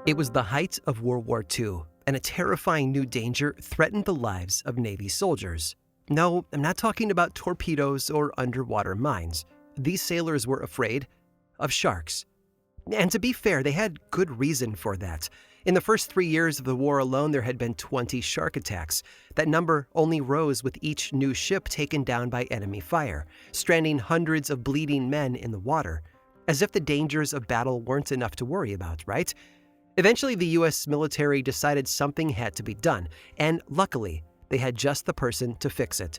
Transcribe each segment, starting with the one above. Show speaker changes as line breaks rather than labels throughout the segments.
It was the height of World War II, and a terrifying new danger threatened the lives of Navy soldiers. No, I'm not talking about torpedoes or underwater mines. These sailors were afraid of sharks. And to be fair, they had good reason for that. In the first 3 years of the war alone, there had been 20 shark attacks. That number only rose with each new ship taken down by enemy fire, stranding hundreds of bleeding men in the water. As if the dangers of battle weren't enough to worry about, right? Eventually, the U.S. military decided something had to be done, and luckily, they had just the person to fix it.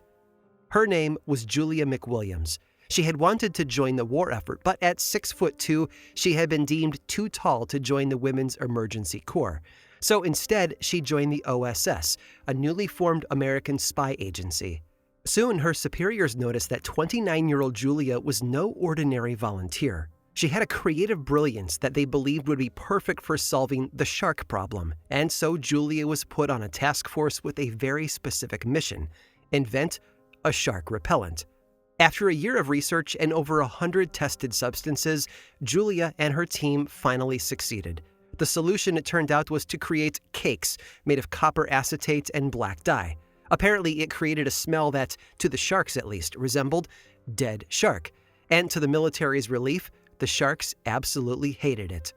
Her name was Julia McWilliams. She had wanted to join the war effort, but at 6'2", she had been deemed too tall to join the Women's Emergency Corps. So instead, she joined the OSS, a newly formed American spy agency. Soon, her superiors noticed that 29-year-old Julia was no ordinary volunteer. She had a creative brilliance that they believed would be perfect for solving the shark problem, and so Julia was put on a task force with a very specific mission: invent a shark repellent. After a year of research and over 100 tested substances, Julia and her team finally succeeded. The solution, it turned out, was to create cakes made of copper acetate and black dye. Apparently, it created a smell that, to the sharks at least, resembled dead shark. And to the military's relief, the sharks absolutely hated it.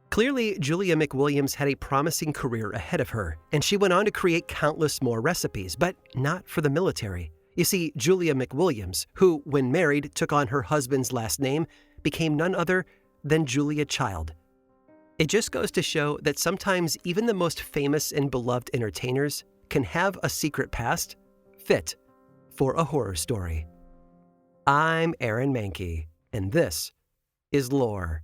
Clearly, Julia McWilliams had a promising career ahead of her, and she went on to create countless more recipes, but not for the military. You see, Julia McWilliams, who, when married, took on her husband's last name, became none other than Julia Child. It just goes to show that sometimes even the most famous and beloved entertainers can have a secret past fit for a horror story. I'm Aaron Mahnke, and this is Lore.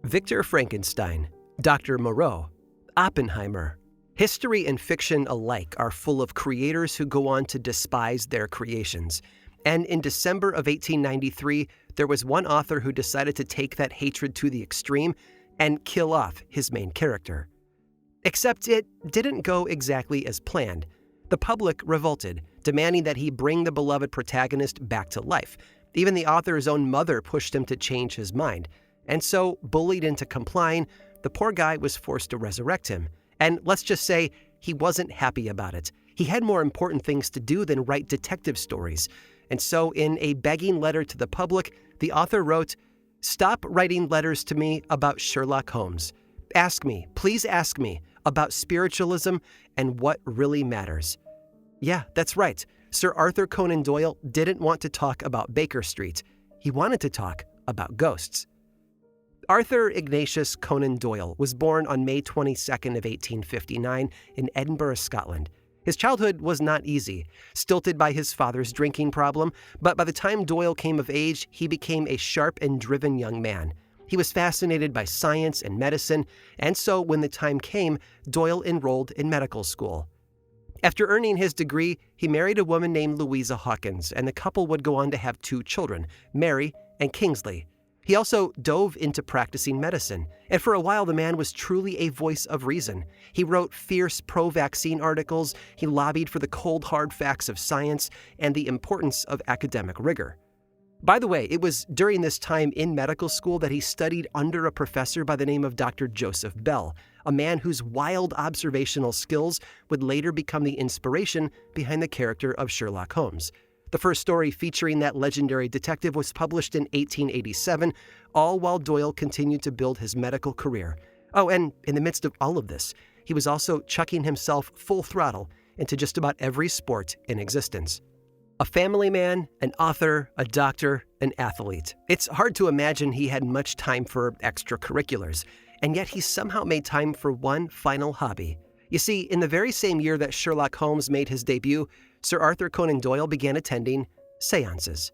Victor Frankenstein, Dr. Moreau, Oppenheimer. History and fiction alike are full of creators who go on to despise their creations. And in December of 1893, there was one author who decided to take that hatred to the extreme and kill off his main character. Except it didn't go exactly as planned. The public revolted, demanding that he bring the beloved protagonist back to life. Even the author's own mother pushed him to change his mind. And so, bullied into complying, the poor guy was forced to resurrect him. And let's just say he wasn't happy about it. He had more important things to do than write detective stories. And so, in a begging letter to the public, the author wrote, "Stop writing letters to me about Sherlock Holmes. Ask me, please ask me, about spiritualism and what really matters." Yeah, that's right. Sir Arthur Conan Doyle didn't want to talk about Baker Street. He wanted to talk about ghosts. Arthur Ignatius Conan Doyle was born on May 22nd of 1859 in Edinburgh, Scotland. His childhood was not easy, stilted by his father's drinking problem, but by the time Doyle came of age, he became a sharp and driven young man. He was fascinated by science and medicine, and so when the time came, Doyle enrolled in medical school. After earning his degree, he married a woman named Louisa Hawkins, and the couple would go on to have 2 children, Mary and Kingsley. He also dove into practicing medicine, and for a while the man was truly a voice of reason. He wrote fierce pro-vaccine articles, he lobbied for the cold hard facts of science and the importance of academic rigor. By the way, it was during this time in medical school that he studied under a professor by the name of Dr. Joseph Bell, a man whose wild observational skills would later become the inspiration behind the character of Sherlock Holmes. The first story featuring that legendary detective was published in 1887, all while Doyle continued to build his medical career. Oh, and in the midst of all of this, he was also chucking himself full throttle into just about every sport in existence. A family man, an author, a doctor, an athlete. It's hard to imagine he had much time for extracurriculars, and yet he somehow made time for one final hobby. You see, in the very same year that Sherlock Holmes made his debut, Sir Arthur Conan Doyle began attending seances.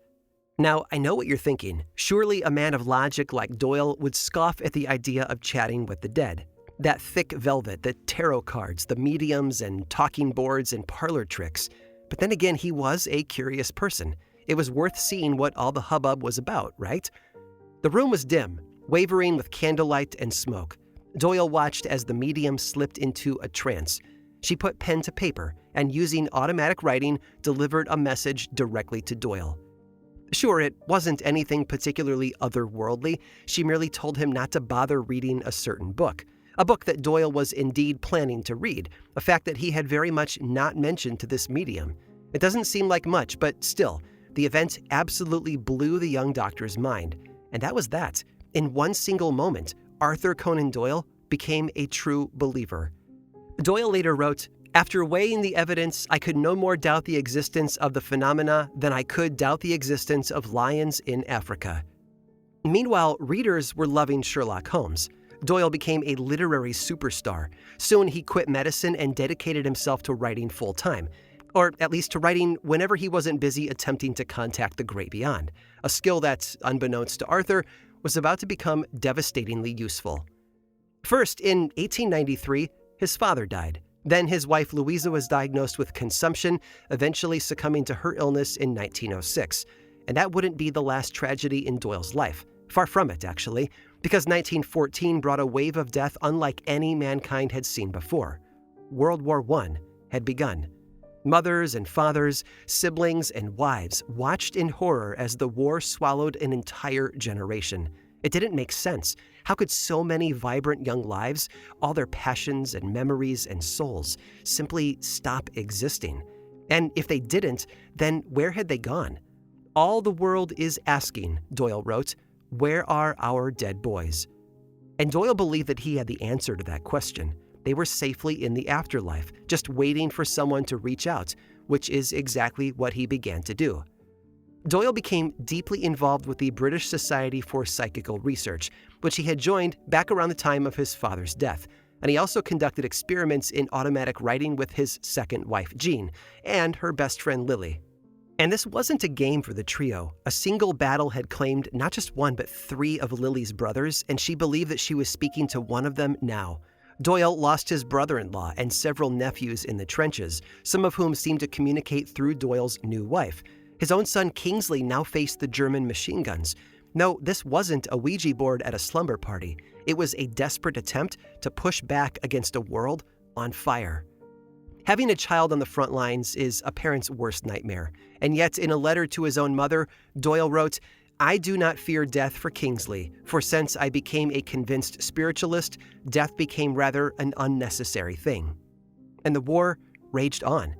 Now, I know what you're thinking. Surely a man of logic like Doyle would scoff at the idea of chatting with the dead. That thick velvet, the tarot cards, the mediums and talking boards and parlor tricks. But then again, he was a curious person. It was worth seeing what all the hubbub was about, right? The room was dim, wavering with candlelight and smoke. Doyle watched as the medium slipped into a trance. She put pen to paper and, using automatic writing, delivered a message directly to Doyle. Sure, it wasn't anything particularly otherworldly. She merely told him not to bother reading a certain book, a book that Doyle was indeed planning to read, a fact that he had very much not mentioned to this medium. It doesn't seem like much, but still, the event absolutely blew the young doctor's mind. And that was that. In one single moment, Arthur Conan Doyle became a true believer. Doyle later wrote, "After weighing the evidence, I could no more doubt the existence of the phenomena than I could doubt the existence of lions in Africa." Meanwhile, readers were loving Sherlock Holmes. Doyle became a literary superstar. Soon he quit medicine and dedicated himself to writing full-time, or at least to writing whenever he wasn't busy attempting to contact the great beyond, a skill that, unbeknownst to Arthur, was about to become devastatingly useful. First, in 1893, his father died. Then his wife Louisa was diagnosed with consumption, eventually succumbing to her illness in 1906. And that wouldn't be the last tragedy in Doyle's life. Far from it, actually, because 1914 brought a wave of death unlike any mankind had seen before. World War I had begun. Mothers and fathers, siblings and wives watched in horror as the war swallowed an entire generation. It didn't make sense. How could so many vibrant young lives, all their passions and memories and souls, simply stop existing? And if they didn't, then where had they gone? "All the world is asking," Doyle wrote, "where are our dead boys?" And Doyle believed that he had the answer to that question. They were safely in the afterlife, just waiting for someone to reach out, which is exactly what he began to do. Doyle became deeply involved with the British Society for Psychical Research, which he had joined back around the time of his father's death, and he also conducted experiments in automatic writing with his second wife, Jean, and her best friend, Lily. And this wasn't a game for the trio. A single battle had claimed not just one, but 3 of Lily's brothers, and she believed that she was speaking to one of them now. Doyle lost his brother-in-law and several nephews in the trenches, some of whom seemed to communicate through Doyle's new wife. His own son Kingsley now faced the German machine guns. No, this wasn't a Ouija board at a slumber party. It was a desperate attempt to push back against a world on fire. Having a child on the front lines is a parent's worst nightmare. And yet, in a letter to his own mother, Doyle wrote, "I do not fear death for Kingsley, for since I became a convinced spiritualist, death became rather an unnecessary thing." And the war raged on.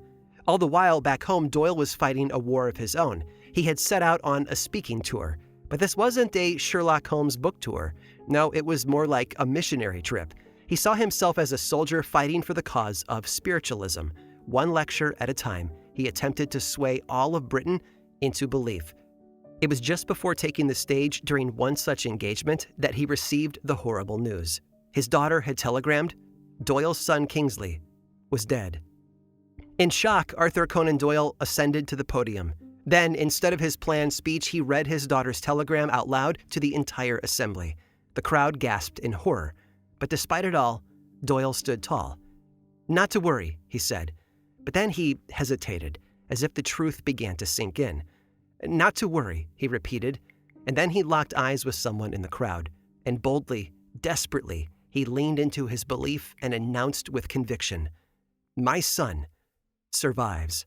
All the while, back home, Doyle was fighting a war of his own. He had set out on a speaking tour. But this wasn't a Sherlock Holmes book tour. No, it was more like a missionary trip. He saw himself as a soldier fighting for the cause of spiritualism. One lecture at a time, he attempted to sway all of Britain into belief. It was just before taking the stage during one such engagement that he received the horrible news. His daughter had telegrammed, Doyle's son Kingsley was dead. In shock, Arthur Conan Doyle ascended to the podium. Then, instead of his planned speech, he read his daughter's telegram out loud to the entire assembly. The crowd gasped in horror. But despite it all, Doyle stood tall. "Not to worry," he said. But then he hesitated, as if the truth began to sink in. "Not to worry," he repeated. And then he locked eyes with someone in the crowd. And boldly, desperately, he leaned into his belief and announced with conviction, "My son survives."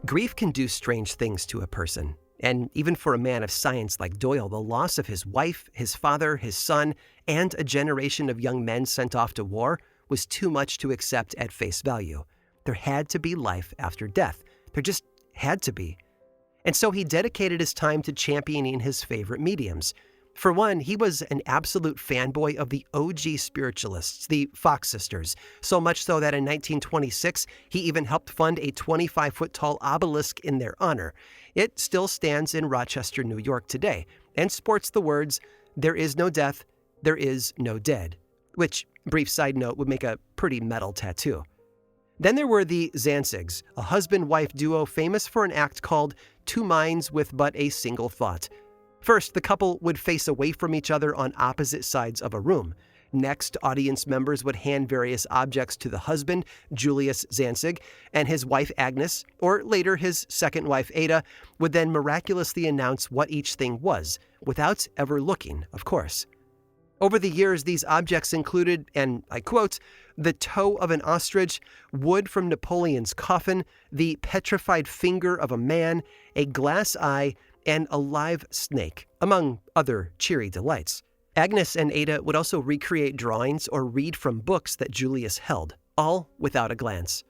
Grief can do strange things to a person, and even for a man of science like Doyle, the loss of his wife, his father, his son, and a generation of young men sent off to war was too much to accept at face value. There had to be life after death. There just had to be. And so he dedicated his time to championing his favorite mediums. For one, he was an absolute fanboy of the OG spiritualists, the Fox sisters, so much so that in 1926, he even helped fund a 25-foot-tall obelisk in their honor. It still stands in Rochester, New York today, and sports the words, "There is no death, there is no dead," which, brief side note, would make a pretty metal tattoo. Then there were the Zanzigs, a husband-wife duo famous for an act called Two Minds with But a Single Thought. First, the couple would face away from each other on opposite sides of a room. Next, audience members would hand various objects to the husband, Julius Zanzig, and his wife Agnes, or later his second wife Ada, would then miraculously announce what each thing was, without ever looking, of course. Over the years, these objects included, and I quote, the toe of an ostrich, wood from Napoleon's coffin, the petrified finger of a man, a glass eye, and a live snake, among other cheery delights. Agnes and Ada would also recreate drawings or read from books that Julius held, all without a glance.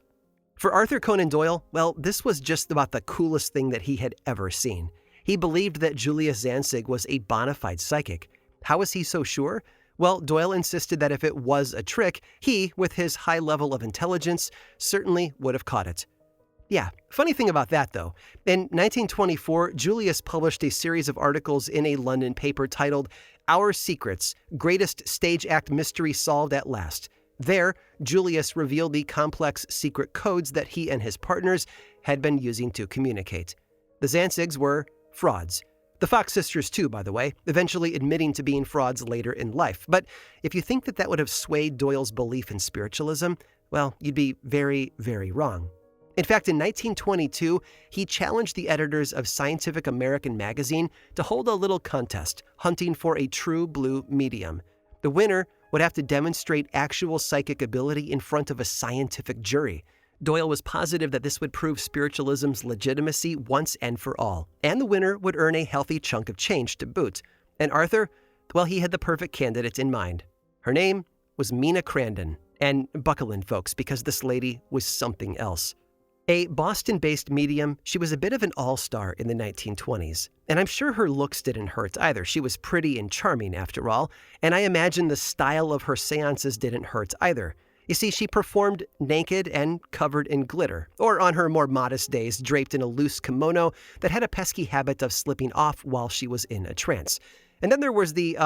For Arthur Conan Doyle, well, this was just about the coolest thing that he had ever seen. He believed that Julius Zanzig was a bona fide psychic. How was he so sure? Well, Doyle insisted that if it was a trick, he, with his high level of intelligence, certainly would have caught it. Yeah, funny thing about that though, in 1924, Julius published a series of articles in a London paper titled Our Secrets, Greatest Stage Act Mystery Solved at Last. There, Julius revealed the complex secret codes that he and his partners had been using to communicate. The Zanzigs were frauds. The Fox sisters too, by the way, eventually admitting to being frauds later in life. But if you think that that would have swayed Doyle's belief in spiritualism, well, you'd be very, very wrong. In fact, in 1922, he challenged the editors of Scientific American magazine to hold a little contest, hunting for a true blue medium. The winner would have to demonstrate actual psychic ability in front of a scientific jury. Doyle was positive that this would prove spiritualism's legitimacy once and for all, and the winner would earn a healthy chunk of change to boot. And Arthur, well, he had the perfect candidate in mind. Her name was Mina Crandon, and buckle in, folks, because this lady was something else. A Boston-based medium, she was a bit of an all-star in the 1920s, and I'm sure her looks didn't hurt either. She was pretty and charming after all, and I imagine the style of her seances didn't hurt either. You see, she performed naked and covered in glitter, or on her more modest days, draped in a loose kimono that had a pesky habit of slipping off while she was in a trance. And then there was the,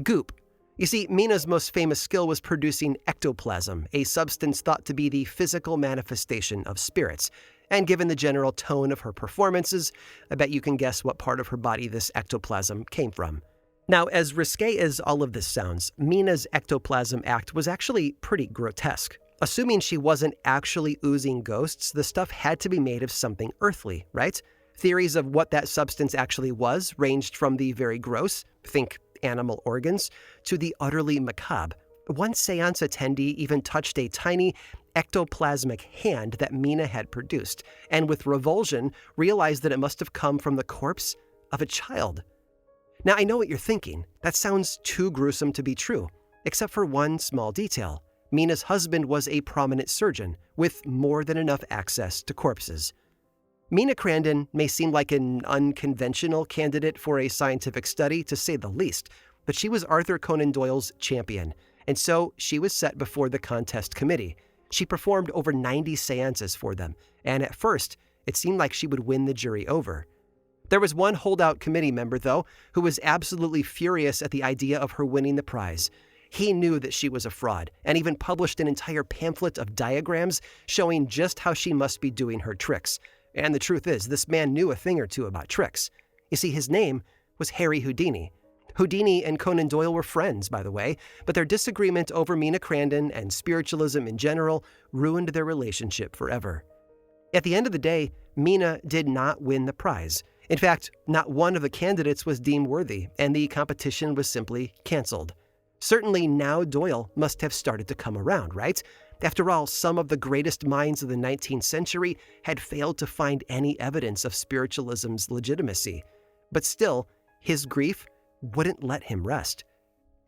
goop. You see, Mina's most famous skill was producing ectoplasm, a substance thought to be the physical manifestation of spirits. And given the general tone of her performances, I bet you can guess what part of her body this ectoplasm came from. Now, as risque as all of this sounds, Mina's ectoplasm act was actually pretty grotesque. Assuming she wasn't actually oozing ghosts, the stuff had to be made of something earthly, right? Theories of what that substance actually was ranged from the very gross, think animal organs, to the utterly macabre. One seance attendee even touched a tiny ectoplasmic hand that Mina had produced, and with revulsion realized that it must have come from the corpse of a child. Now, I know what you're thinking. That sounds too gruesome to be true, except for one small detail. Mina's husband was a prominent surgeon with more than enough access to corpses. Mina Crandon may seem like an unconventional candidate for a scientific study, to say the least, but she was Arthur Conan Doyle's champion, and so she was set before the contest committee. She performed over 90 seances for them, and at first, it seemed like she would win the jury over. There was one holdout committee member, though, who was absolutely furious at the idea of her winning the prize. He knew that she was a fraud, and even published an entire pamphlet of diagrams showing just how she must be doing her tricks. And the truth is, this man knew a thing or two about tricks. You see, his name was Harry Houdini. Houdini and Conan Doyle were friends, by the way, but their disagreement over Mina Crandon and spiritualism in general ruined their relationship forever. At the end of the day, Mina did not win the prize. In fact, not one of the candidates was deemed worthy, and the competition was simply canceled. Certainly now Doyle must have started to come around, right? After all, some of the greatest minds of the 19th century had failed to find any evidence of spiritualism's legitimacy. But still, his grief wouldn't let him rest.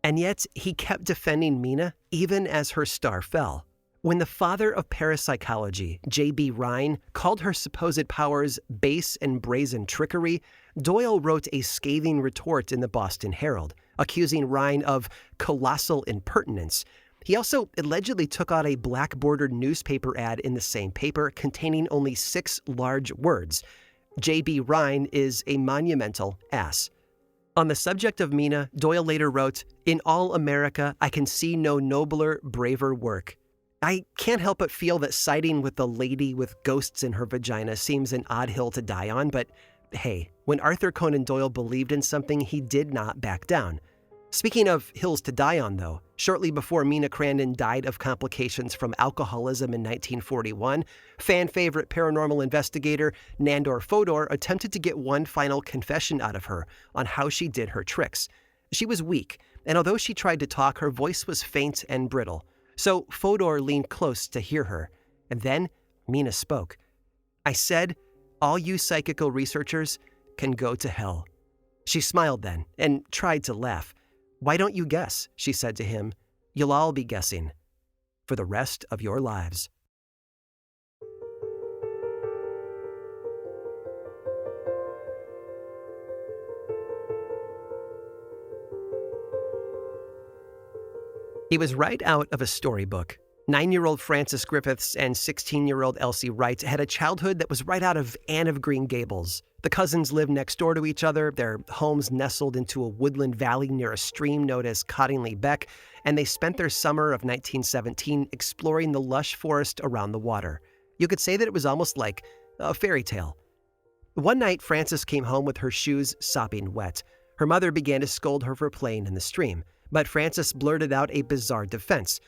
And yet, he kept defending Mina even as her star fell. When the father of parapsychology, J.B. Rhine, called her supposed powers base and brazen trickery, Doyle wrote a scathing retort in the Boston Herald, accusing Rhine of colossal impertinence. He also allegedly took out a black-bordered newspaper ad in the same paper containing only 6 large words. J.B. Rhine is a monumental ass. On the subject of Mina, Doyle later wrote, "In all America, I can see no nobler, braver work." I can't help but feel that siding with the lady with ghosts in her vagina seems an odd hill to die on, but hey, when Arthur Conan Doyle believed in something, he did not back down. Speaking of hills to die on, though, shortly before Mina Crandon died of complications from alcoholism in 1941, fan favorite paranormal investigator Nandor Fodor attempted to get one final confession out of her on how she did her tricks. She was weak, and although she tried to talk, her voice was faint and brittle. So Fodor leaned close to hear her, and then Mina spoke. "I said, all you psychical researchers can go to hell." She smiled then and tried to laugh. "Why don't you guess?" she said to him. "You'll all be guessing for the rest of your lives." He was right out of a storybook. 9-year-old Frances Griffiths and 16-year-old Elsie Wright had a childhood that was right out of Anne of Green Gables. The cousins lived next door to each other, their homes nestled into a woodland valley near a stream known as Cottingley Beck, and they spent their summer of 1917 exploring the lush forest around the water. You could say that it was almost like a fairy tale. One night, Frances came home with her shoes sopping wet. Her mother began to scold her for playing in the stream, but Frances blurted out a bizarre defense.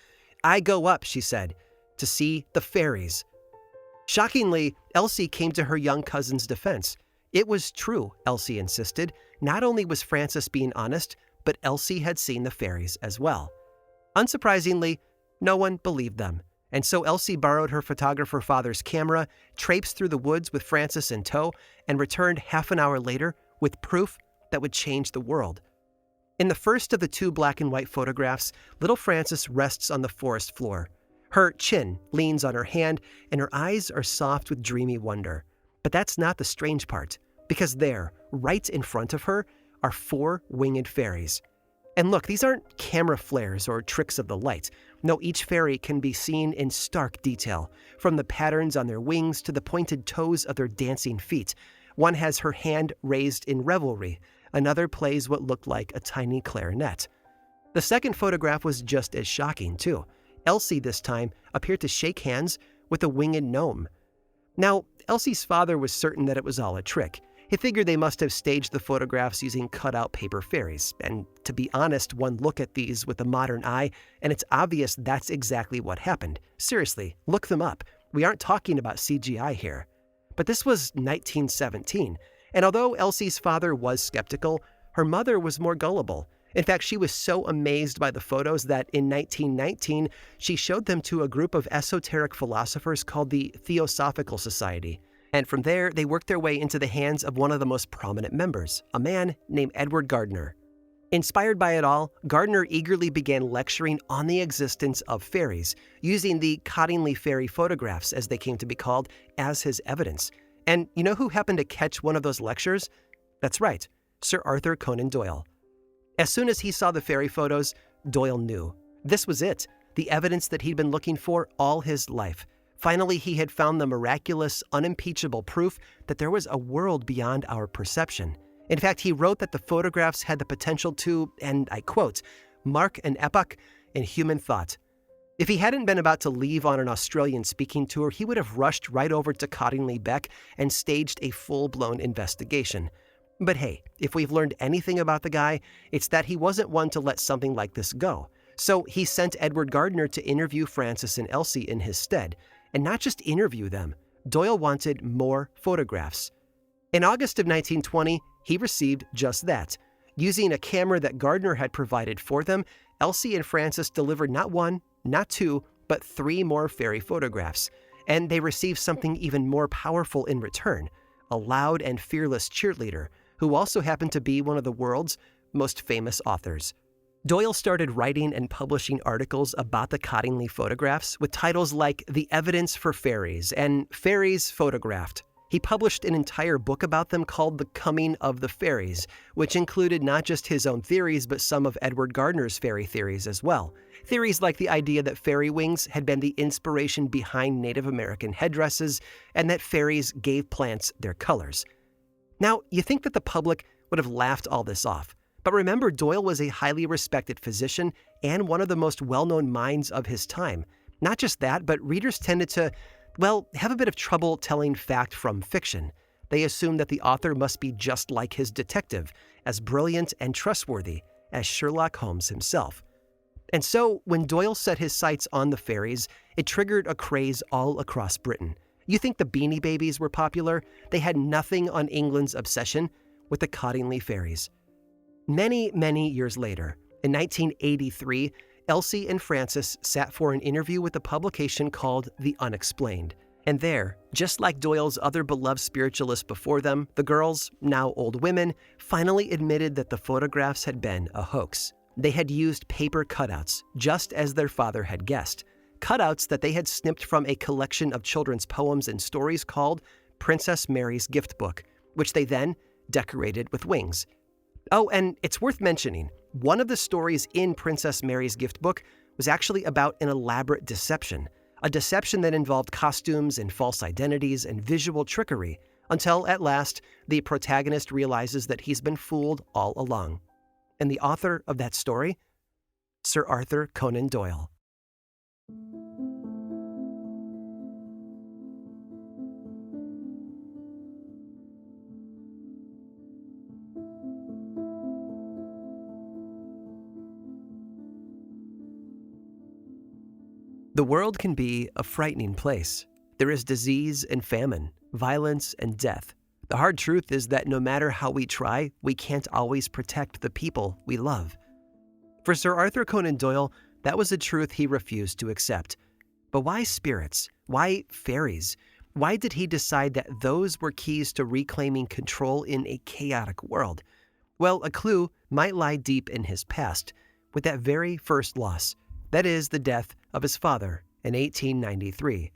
"I go up," she said, "to see the fairies." Shockingly, Elsie came to her young cousin's defense. It was true, Elsie insisted. Not only was Frances being honest, but Elsie had seen the fairies as well. Unsurprisingly, no one believed them, and so Elsie borrowed her photographer father's camera, traipsed through the woods with Frances in tow, and returned half an hour later with proof that would change the world. In the first of the 2 black and white photographs, little Frances rests on the forest floor. Her chin leans on her hand, and her eyes are soft with dreamy wonder. But that's not the strange part, because there, right in front of her, are 4 winged fairies. And look, these aren't camera flares or tricks of the light. No, each fairy can be seen in stark detail, from the patterns on their wings to the pointed toes of their dancing feet. One has her hand raised in revelry. Another plays what looked like a tiny clarinet. The second photograph was just as shocking, too. Elsie, this time, appeared to shake hands with a winged gnome. Now, Elsie's father was certain that it was all a trick. He figured they must have staged the photographs using cut-out paper fairies. And to be honest, one look at these with a modern eye, and it's obvious that's exactly what happened. Seriously, look them up. We aren't talking about CGI here. But this was 1917. And although Elsie's father was skeptical, her mother was more gullible. In fact, she was so amazed by the photos that in 1919, she showed them to a group of esoteric philosophers called the Theosophical Society. And from there, they worked their way into the hands of one of the most prominent members, a man named Edward Gardner. Inspired by it all, Gardner eagerly began lecturing on the existence of fairies, using the Cottingley fairy photographs, as they came to be called, as his evidence. And you know who happened to catch one of those lectures? That's right, Sir Arthur Conan Doyle. As soon as he saw the fairy photos, Doyle knew. This was it, the evidence that he'd been looking for all his life. Finally, he had found the miraculous, unimpeachable proof that there was a world beyond our perception. In fact, he wrote that the photographs had the potential to, and I quote, mark an epoch in human thought. If he hadn't been about to leave on an Australian speaking tour, he would have rushed right over to Cottingley Beck and staged a full-blown investigation. But hey, if we've learned anything about the guy, it's that he wasn't one to let something like this go. So he sent Edward Gardner to interview Frances and Elsie in his stead. And not just interview them, Doyle wanted more photographs. In August of 1920, he received just that. Using a camera that Gardner had provided for them, Elsie and Frances delivered not 1, not 2, but 3 more fairy photographs. And they received something even more powerful in return, a loud and fearless cheerleader, who also happened to be one of the world's most famous authors. Doyle started writing and publishing articles about the Cottingley photographs with titles like The Evidence for Fairies and Fairies Photographed. He published an entire book about them called The Coming of the Fairies, which included not just his own theories, but some of Edward Gardner's fairy theories as well. Theories like the idea that fairy wings had been the inspiration behind Native American headdresses and that fairies gave plants their colors. Now, you think that the public would have laughed all this off. But remember, Doyle was a highly respected physician and one of the most well-known minds of his time. Not just that, but readers tended to, have a bit of trouble telling fact from fiction. They assumed that the author must be just like his detective, as brilliant and trustworthy. as Sherlock Holmes himself. And so, when Doyle set his sights on the fairies, it triggered a craze all across Britain. You think the Beanie Babies were popular? They had nothing on England's obsession with the Cottingley fairies. Many, many years later, in 1983, Elsie and Francis sat for an interview with a publication called The Unexplained. And there, just like Doyle's other beloved spiritualists before them, the girls, now old women, finally admitted that the photographs had been a hoax. They had used paper cutouts, just as their father had guessed. Cutouts that they had snipped from a collection of children's poems and stories called Princess Mary's Gift Book, which they then decorated with wings. Oh, and it's worth mentioning, one of the stories in Princess Mary's Gift Book was actually about an elaborate deception, a deception that involved costumes and false identities and visual trickery, until at last the protagonist realizes that he's been fooled all along. And the author of that story? Sir Arthur Conan Doyle. The world can be a frightening place. There is disease and famine, violence and death. The hard truth is that no matter how we try, we can't always protect the people we love. For Sir Arthur Conan Doyle, that was a truth he refused to accept. But why spirits? Why fairies? Why did he decide that those were keys to reclaiming control in a chaotic world? Well, a clue might lie deep in his past, with that very first loss. That is, the death of his father in 1893.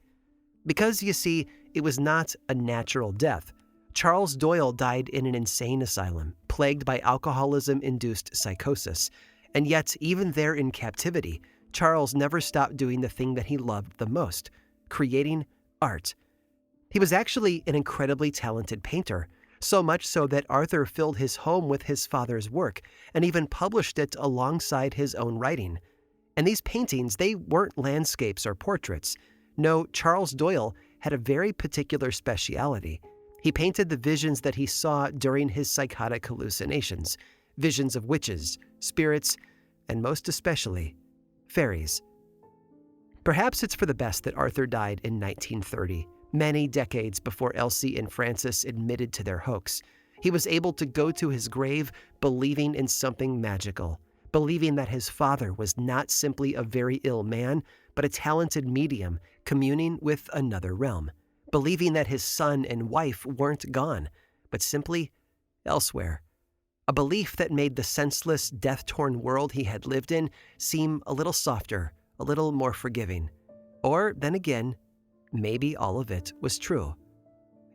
Because, you see, it was not a natural death. Charles Doyle died in an insane asylum, plagued by alcoholism-induced psychosis. And yet, even there in captivity, Charles never stopped doing the thing that he loved the most, creating art. He was actually an incredibly talented painter, so much so that Arthur filled his home with his father's work and even published it alongside his own writing. And these paintings, they weren't landscapes or portraits. No, Charles Doyle had a very particular speciality. He painted the visions that he saw during his psychotic hallucinations, visions of witches, spirits, and most especially, fairies. Perhaps it's for the best that Arthur died in 1930, many decades before Elsie and Francis admitted to their hoax. He was able to go to his grave believing in something magical, believing that his father was not simply a very ill man, but a talented medium communing with another realm, believing that his son and wife weren't gone, but simply elsewhere. A belief that made the senseless, death-torn world he had lived in seem a little softer, a little more forgiving. Or, then again, maybe all of it was true.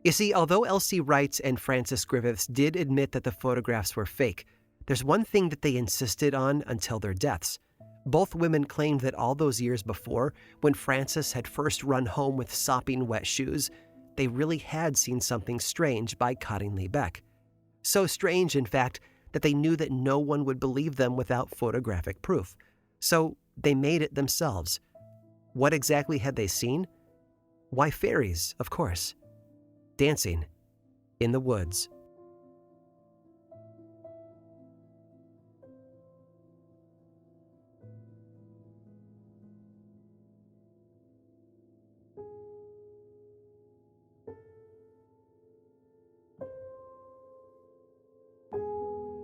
You see, although Elsie Wright and Frances Griffiths did admit that the photographs were fake, there's one thing that they insisted on until their deaths. Both women claimed that all those years before, when Frances had first run home with sopping wet shoes, they really had seen something strange by Cottingley Beck. So strange, in fact, that they knew that no one would believe them without photographic proof. So they made it themselves. What exactly had they seen? Why, fairies, of course. Dancing in the woods.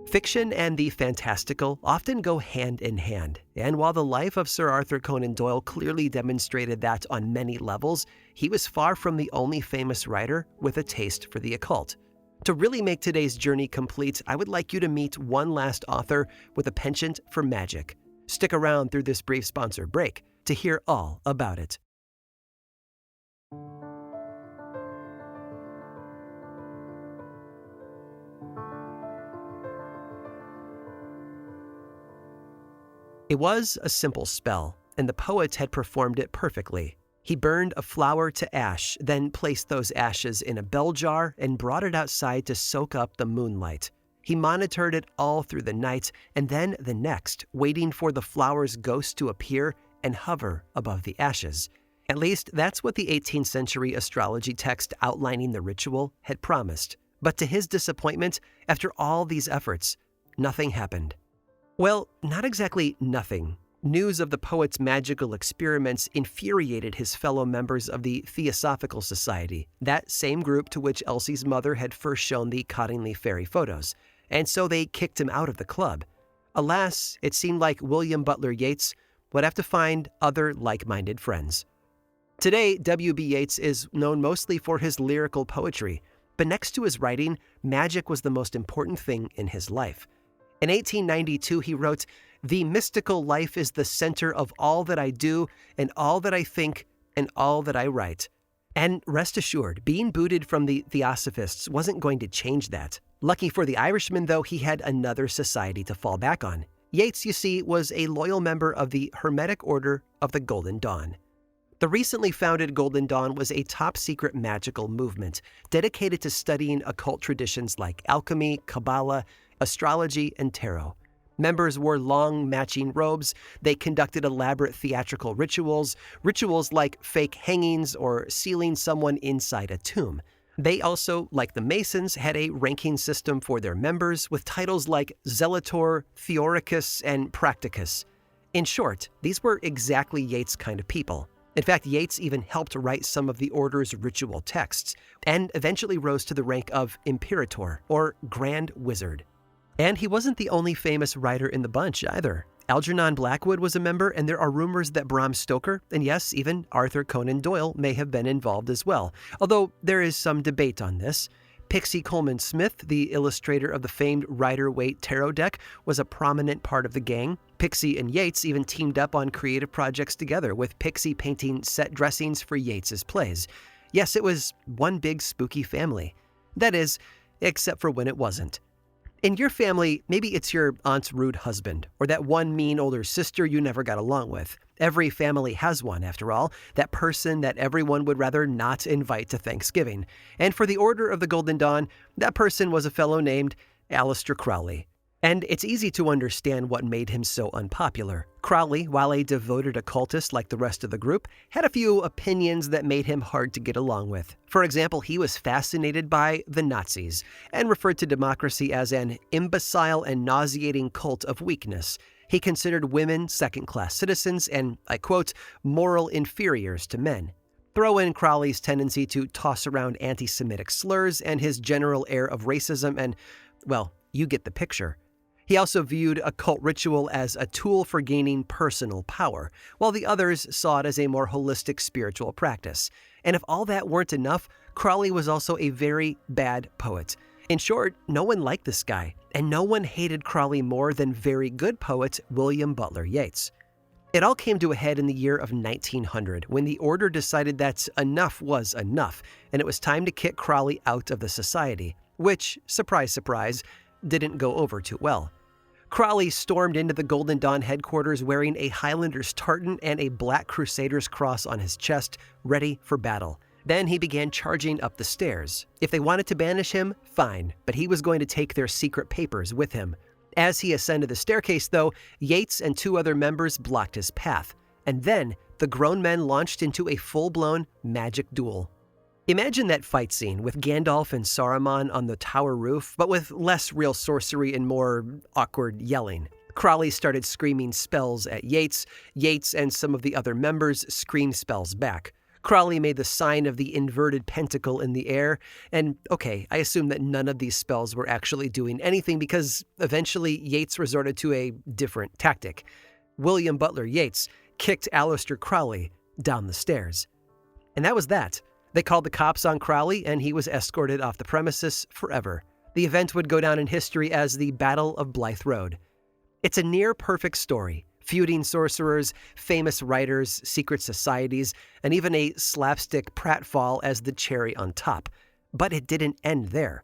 Fiction and the fantastical often go hand in hand, and while the life of Sir Arthur Conan Doyle clearly demonstrated that on many levels, he was far from the only famous writer with a taste for the occult. To really make today's journey complete, I would like you to meet one last author with a penchant for magic. Stick around through this brief sponsor break to hear all about it. It was a simple spell, and the poet had performed it perfectly. He burned a flower to ash, then placed those ashes in a bell jar and brought it outside to soak up the moonlight. He monitored it all through the night and then the next, waiting for the flower's ghost to appear and hover above the ashes. At least that's what the 18th century astrology text outlining the ritual had promised. But to his disappointment, after all these efforts, nothing happened. Well, not exactly nothing. News of the poet's magical experiments infuriated his fellow members of the Theosophical Society, that same group to which Elsie's mother had first shown the Cottingley fairy photos, and so they kicked him out of the club. Alas, it seemed like William Butler Yeats would have to find other like-minded friends. Today, W.B. Yeats is known mostly for his lyrical poetry, but next to his writing, magic was the most important thing in his life. In 1892, he wrote, "The mystical life is the center of all that I do and all that I think and all that I write." And rest assured, being booted from the Theosophists wasn't going to change that. Lucky for the Irishman, though, he had another society to fall back on. Yeats, you see, was a loyal member of the Hermetic Order of the Golden Dawn. The recently founded Golden Dawn was a top-secret magical movement dedicated to studying occult traditions like alchemy, Kabbalah, astrology, and tarot. Members wore long, matching robes. They conducted elaborate theatrical rituals like fake hangings or sealing someone inside a tomb. They also, like the Masons, had a ranking system for their members with titles like Zelator, Theoricus, and Practicus. In short, these were exactly Yeats' kind of people. In fact, Yeats even helped write some of the order's ritual texts, and eventually rose to the rank of Imperator, or Grand Wizard. And he wasn't the only famous writer in the bunch either. Algernon Blackwood was a member, and there are rumors that Bram Stoker, and yes, even Arthur Conan Doyle, may have been involved as well, although there is some debate on this. Pixie Coleman Smith, the illustrator of the famed Rider-Waite tarot deck, was a prominent part of the gang. Pixie and Yeats even teamed up on creative projects together, with Pixie painting set dressings for Yeats's plays. Yes, it was one big spooky family. That is, except for when it wasn't. In your family, maybe it's your aunt's rude husband, or that one mean older sister you never got along with. Every family has one, after all, that person that everyone would rather not invite to Thanksgiving. And for the Order of the Golden Dawn, that person was a fellow named Aleister Crowley. And it's easy to understand what made him so unpopular. Crowley, while a devoted occultist like the rest of the group, had a few opinions that made him hard to get along with. For example, he was fascinated by the Nazis and referred to democracy as an imbecile and nauseating cult of weakness. He considered women second-class citizens and, I quote, moral inferiors to men. Throw in Crowley's tendency to toss around anti-Semitic slurs and his general air of racism and, well, you get the picture. He also viewed occult ritual as a tool for gaining personal power, while the others saw it as a more holistic spiritual practice. And if all that weren't enough, Crowley was also a very bad poet. In short, no one liked this guy, and no one hated Crowley more than very good poet William Butler Yeats. It all came to a head in the year of 1900, when the Order decided that enough was enough, and it was time to kick Crowley out of the society, which, surprise, surprise, didn't go over too well. Crowley stormed into the Golden Dawn headquarters wearing a Highlander's tartan and a Black Crusader's cross on his chest, ready for battle. Then he began charging up the stairs. If they wanted to banish him, fine, but he was going to take their secret papers with him. As he ascended the staircase, though, Yeats and two other members blocked his path. And then the grown men launched into a full-blown magic duel. Imagine that fight scene with Gandalf and Saruman on the tower roof, but with less real sorcery and more awkward yelling. Crowley started screaming spells at Yeats. Yeats and some of the other members screamed spells back. Crowley made the sign of the inverted pentacle in the air, and okay, I assume that none of these spells were actually doing anything because eventually Yeats resorted to a different tactic. William Butler Yeats kicked Aleister Crowley down the stairs. And that was that. They called the cops on Crowley, and he was escorted off the premises forever. The event would go down in history as the Battle of Blythe Road. It's a near-perfect story. Feuding sorcerers, famous writers, secret societies, and even a slapstick pratfall as the cherry on top. But it didn't end there.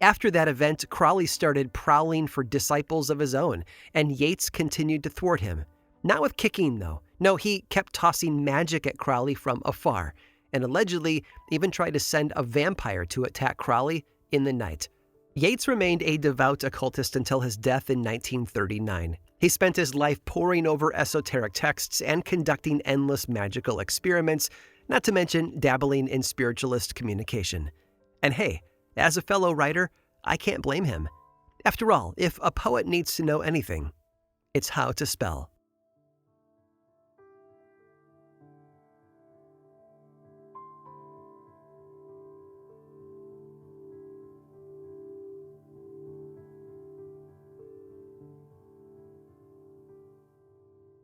After that event, Crowley started prowling for disciples of his own, and Yeats continued to thwart him. Not with kicking, though. No, he kept tossing magic at Crowley from afar, and allegedly even tried to send a vampire to attack Crowley in the night. Yeats remained a devout occultist until his death in 1939. He spent his life poring over esoteric texts and conducting endless magical experiments, not to mention dabbling in spiritualist communication. And hey, as a fellow writer, I can't blame him. After all, if a poet needs to know anything, It's how to spell.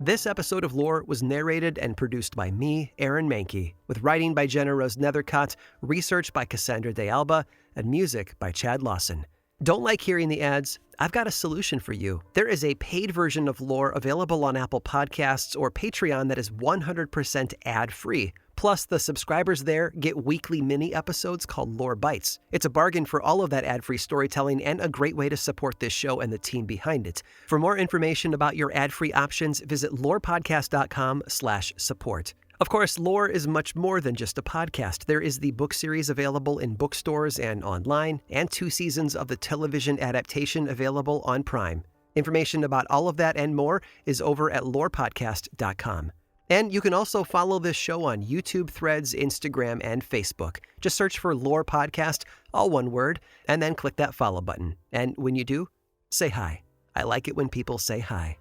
This episode of Lore was narrated and produced by me, Aaron Mahnke, with writing by Jenna Rose Nethercott, research by Cassandra De Alba, and music by Chad Lawson. Don't like hearing the ads? I've got a solution for you. There is a paid version of Lore available on Apple Podcasts or Patreon that is 100% ad-free. Plus, the subscribers there get weekly mini episodes called Lore Bites. It's a bargain for all of that ad-free storytelling and a great way to support this show and the team behind it. For more information about your ad-free options, visit lorepodcast.com/support. Of course, Lore is much more than just a podcast. There is the book series available in bookstores and online, and 2 seasons of the television adaptation available on Prime. Information about all of that and more is over at lorepodcast.com. And you can also follow this show on YouTube, Threads, Instagram, and Facebook. Just search for Lore Podcast, all one word, and then click that follow button. And when you do, say hi. I like it when people say hi.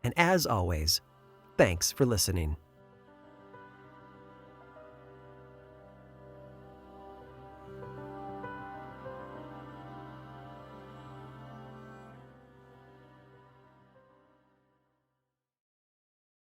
And as always, thanks for listening.